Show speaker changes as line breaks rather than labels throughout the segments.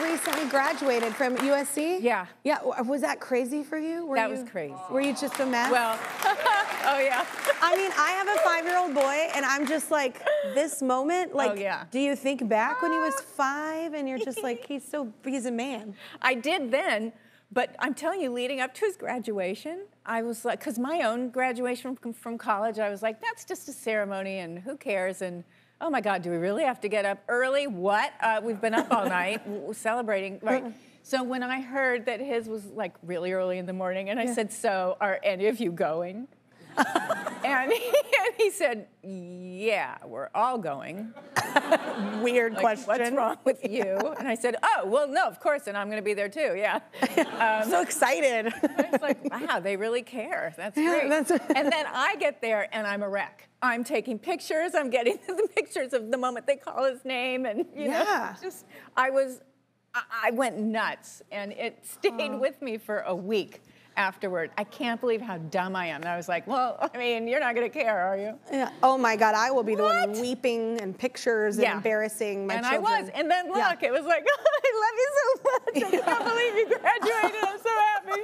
recently graduated from USC?
Yeah.
Yeah, was that crazy for you?
That was crazy.
Were you just a mess?
Well, oh yeah.
I mean, I have a 5-year-old boy, and I'm just like, this moment, like,
Oh, yeah.
do you think back when he was 5, and you're just like, he's a man.
I did then, but I'm telling you, leading up to his graduation, I was like, because my own graduation from college, I was like, that's just a ceremony, and who cares? And oh my God, do we really have to get up early? What? We've been up all night celebrating, right? So when I heard that his was like really early in the morning, and I said, so are any of you going? and he said, yeah, we're all going.
Weird
Like,
question.
what's wrong with you? And I said, oh, well, no, of course, and I'm going to be there too, yeah.
So excited.
I was like, wow, they really care. That's great. And then I get there, and I'm a wreck. I'm taking pictures. I'm getting the pictures of the moment they call his name, and you know, just I went nuts, and it stayed with me for a week afterward. I can't believe how dumb I am. And I was like, well, I mean, you're not going to care, are you?
Yeah. Oh my God, I will be the one weeping and pictures and embarrassing my children.
And I was. And then look, it was like, oh, I love you so much. I can't believe you graduated. I'm so happy.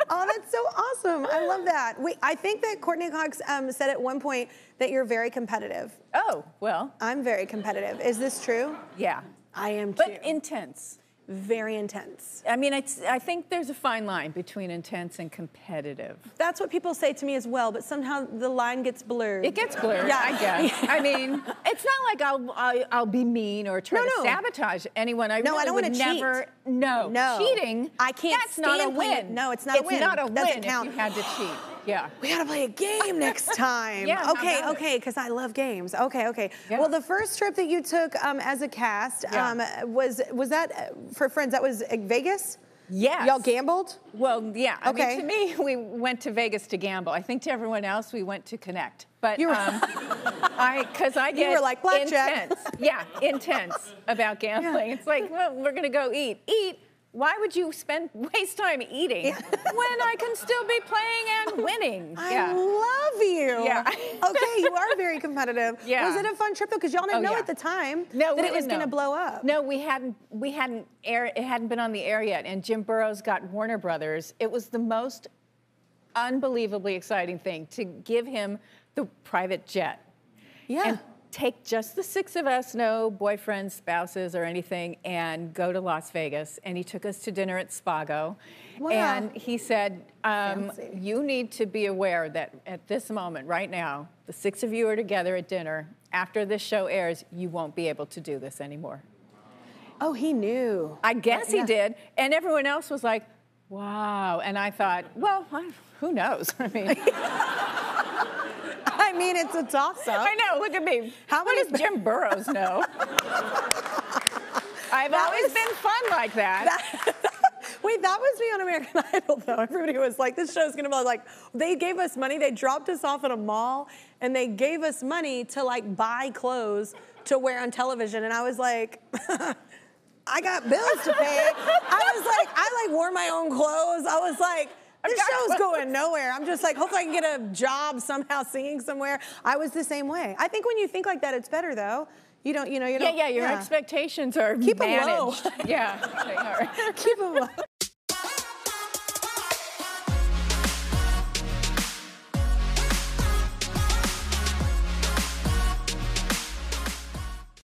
Oh, that's so awesome. I love that. I think that Courtney Cox said at one point that you're very competitive.
Oh, well.
I'm very competitive. Is this true?
Yeah.
I am too.
But intense.
Very intense.
I mean, I think there's a fine line between intense and competitive.
That's what people say to me as well, but somehow the line gets blurred.
It gets blurred,
yeah.
I guess. I mean, it's not like I'll be mean or try to sabotage anyone. I don't want to
cheat.
No, cheating.
I can't.
That's not a win.
No, it's not a win.
It's not a
Doesn't
win
count.
if you had to cheat. Yeah.
We gotta play a game next time.
Yeah.
Okay, because I love games. Okay.
Yeah.
Well, the first trip that you took as a cast was that for friends? That was Vegas.
Yes.
Y'all gambled?
Well, yeah. I
Okay.
mean, to me, we went to Vegas to gamble. I think to everyone else, we went to connect. But
you were,
because I get
you were like blackjack.
intense. Yeah, intense about gambling. It's like, well, we're gonna go eat. Why would you waste time eating when I can still be playing and winning?
I love you.
Yeah.
Okay, you are very competitive.
Yeah.
Was it a fun trip though? Because y'all didn't know at the time that it was going to blow up.
No, it hadn't been on the air yet, and Jim Burrows got Warner Brothers. It was the most unbelievably exciting thing to give him the private jet.
Yeah.
And take just the 6 of us, no boyfriends, spouses, or anything, and go to Las Vegas. And he took us to dinner at Spago.
Wow.
And he said, you need to be aware that at this moment, right now, the 6 of you are together at dinner. After this show airs, you won't be able to do this anymore.
Oh, he knew.
I guess he did. And everyone else was like, wow. And I thought, well, who knows?
I mean, it's a toss-up.
I know, look at me. What does Jim Burrows know? I've always been fun like that.
Wait, that was me on American Idol, though. Everybody was like, this show's gonna be like, they gave us money, they dropped us off at a mall, and they gave us money to like buy clothes to wear on television, and I was like, I got bills to pay. I wore my own clothes. I was like, this show's going nowhere. I'm just like, hopefully I can get a job somehow singing somewhere. I was the same way. I think when you think like that, it's better though. You don't.
Yeah, your expectations are
keep them low.
Yeah, they are.
Keep them low.